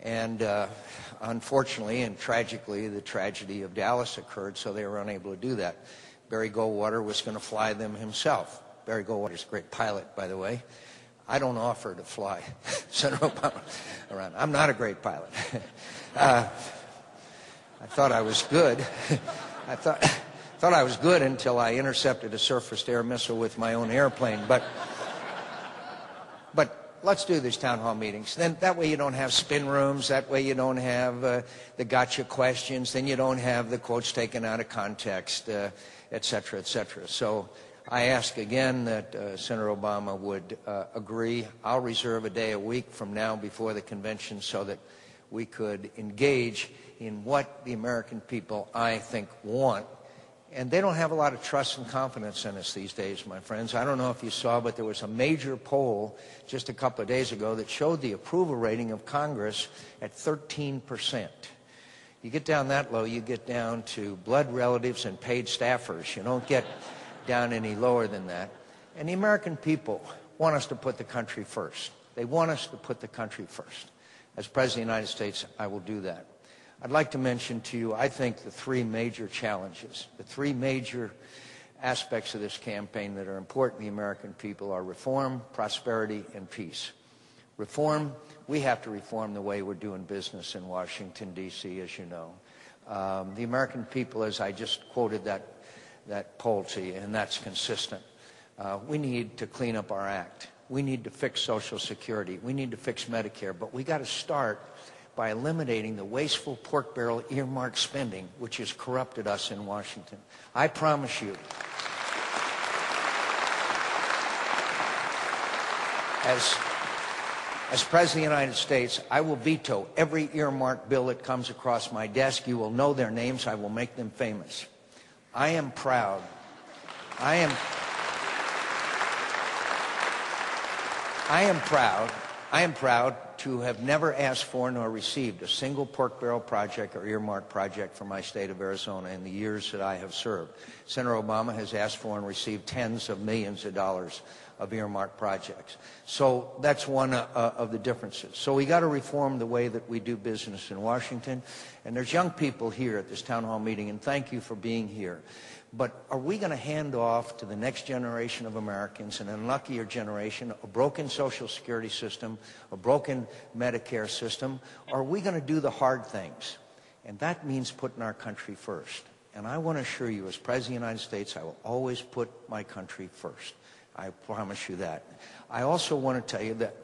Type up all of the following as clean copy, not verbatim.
And unfortunately and tragically, the tragedy of Dallas occurred, so they were unable to do that. Barry Goldwater was going to fly them himself. Barry Goldwater's a great pilot, by the way. I don't offer to fly Senator Obama around. I'm not a great pilot. I thought I was good. I thought I was good until I intercepted a surface-to-air missile with my own airplane. But let's do these town hall meetings. Then that way you don't have spin rooms. That way you don't have the gotcha questions. Then you don't have the quotes taken out of context, et cetera, et cetera. So I ask again that Senator Obama would agree. I'll reserve a day a week from now before the convention so that we could engage in what the American people, I think, want. And they don't have a lot of trust and confidence in us these days, my friends. I don't know if you saw, but there was a major poll just a couple of days ago that showed the approval rating of Congress at 13%. You get down that low, you get down to blood relatives and paid staffers. You don't get down any lower than that. And the American people want us to put the country first. They want us to put the country first. As President of the United States, I will do that. I'd like to mention to you, I think, the three major challenges, the three major aspects of this campaign that are important to the American people are reform, prosperity, and peace. Reform, we have to reform the way we're doing business in Washington, D.C., as you know. The American people, as I just quoted that poll to you, and that's consistent. We need to clean up our act. We need to fix Social Security. We need to fix Medicare. But we got to start by eliminating the wasteful pork barrel earmark spending, which has corrupted us in Washington. I promise you, as President of the United States, I will veto every earmark bill that comes across my desk. You will know their names. I will make them famous. I am proud. I am proud to have never asked for nor received a single pork barrel project or earmark project for my state of Arizona in the years that I have served. Senator Obama has asked for and received tens of millions of dollars of earmark projects. So that's one of the differences. So we got to reform the way that we do business in Washington. And there's young people here at this town hall meeting, and thank you for being here. But are we going to hand off to the next generation of Americans, an unluckier generation, a broken Social Security system, a broken Medicare system? Or are we going to do the hard things? And that means putting our country first. And I want to assure you, as President of the United States, I will always put my country first. I promise you that. I also want to tell you that,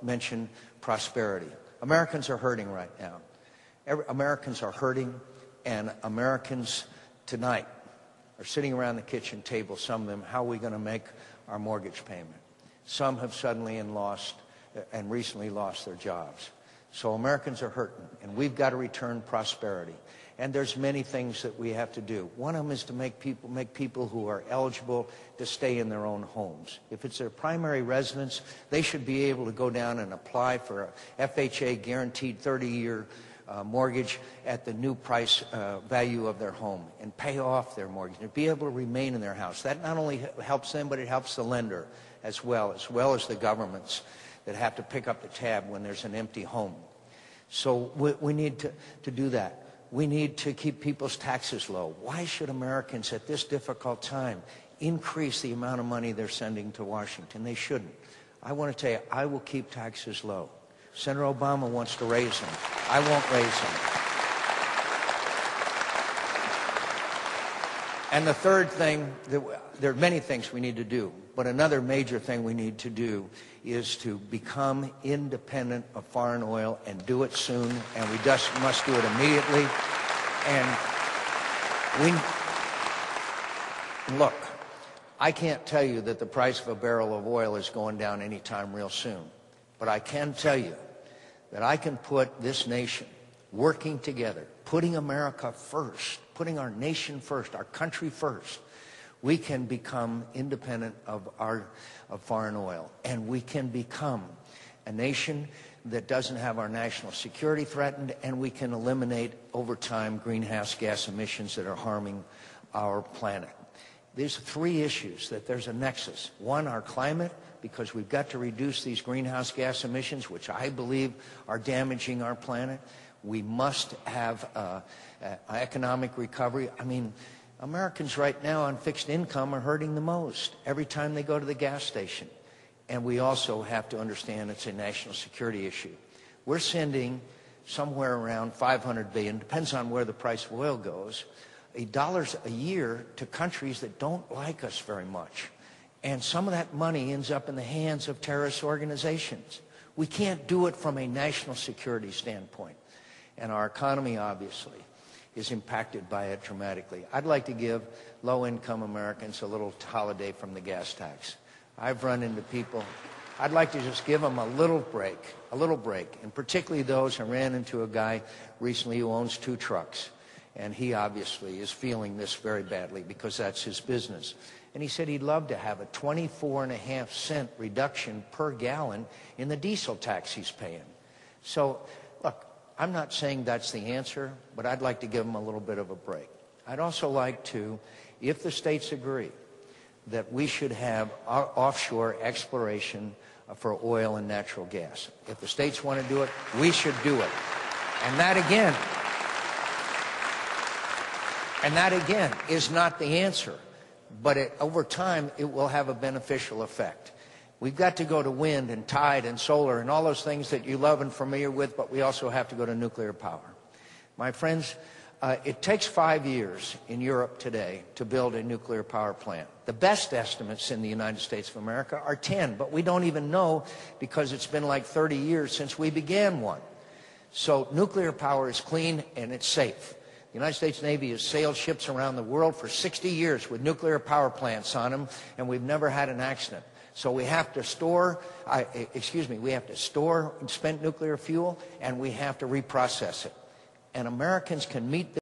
mention prosperity. Americans are hurting right now. Americans are hurting, and Americans tonight are sitting around the kitchen table, some of them, how are we going to make our mortgage payment? Some have suddenly and recently lost their jobs. So Americans are hurting, and we've got to return prosperity. And there's many things that we have to do. One of them is to make people who are eligible to stay in their own homes. If it's their primary residence, they should be able to go down and apply for a FHA guaranteed 30-year mortgage at the new price value of their home and pay off their mortgage and be able to remain in their house. That not only helps them, but it helps the lender as well as the governments that have to pick up the tab when there's an empty home. So we need to do that. We need to keep people's taxes low. Why should Americans at this difficult time increase the amount of money they're sending to Washington? They shouldn't. I want to tell you, I will keep taxes low. Senator Obama wants to raise them. I won't raise them. And the third thing, there are many things we need to do, but another major thing we need to do is to become independent of foreign oil and do it soon, and we just must do it immediately. And look, I can't tell you that the price of a barrel of oil is going down anytime real soon, but I can tell you that I can put this nation working together, putting America first, putting our nation first, our country first. We can become independent of foreign oil, and we can become a nation that doesn't have our national security threatened, and we can eliminate over time greenhouse gas emissions that are harming our planet. There's three issues that there's a nexus. One, our climate. because we've got to reduce these greenhouse gas emissions, which I believe are damaging our planet. We must have economic recovery. I mean, Americans right now on fixed income are hurting the most every time they go to the gas station. And we also have to understand it's a national security issue. We're sending somewhere around $500 billion, depends on where the price of oil goes, dollars a year to countries that don't like us very much. And some of that money ends up in the hands of terrorist organizations. We can't do it from a national security standpoint. And our economy, obviously, is impacted by it dramatically. I'd like to give low-income Americans a little holiday from the gas tax. I've run into people, I'd like to just give them a little break, and particularly those. I ran into a guy recently who owns 2 trucks, and he obviously is feeling this very badly because that's his business. And he said he'd love to have a 24.5-cent reduction per gallon in the diesel tax he's paying. So, look, I'm not saying that's the answer, but I'd like to give him a little bit of a break. I'd also like to, if the states agree, that we should have offshore exploration for oil and natural gas. If the states want to do it, we should do it. And that again is not the answer, but over time it will have a beneficial effect. We've got to go to wind and tide and solar and all those things that you love and familiar with, but we also have to go to nuclear power. My friends, it takes 5 years in Europe today to build a nuclear power plant. The best estimates in the United States of America are 10, but we don't even know because it's been like 30 years since we began one. So nuclear power is clean and it's safe. The United States Navy has sailed ships around the world for 60 years with nuclear power plants on them, and we've never had an accident. So we have to store, we have to store spent nuclear fuel, and we have to reprocess it. And Americans can meet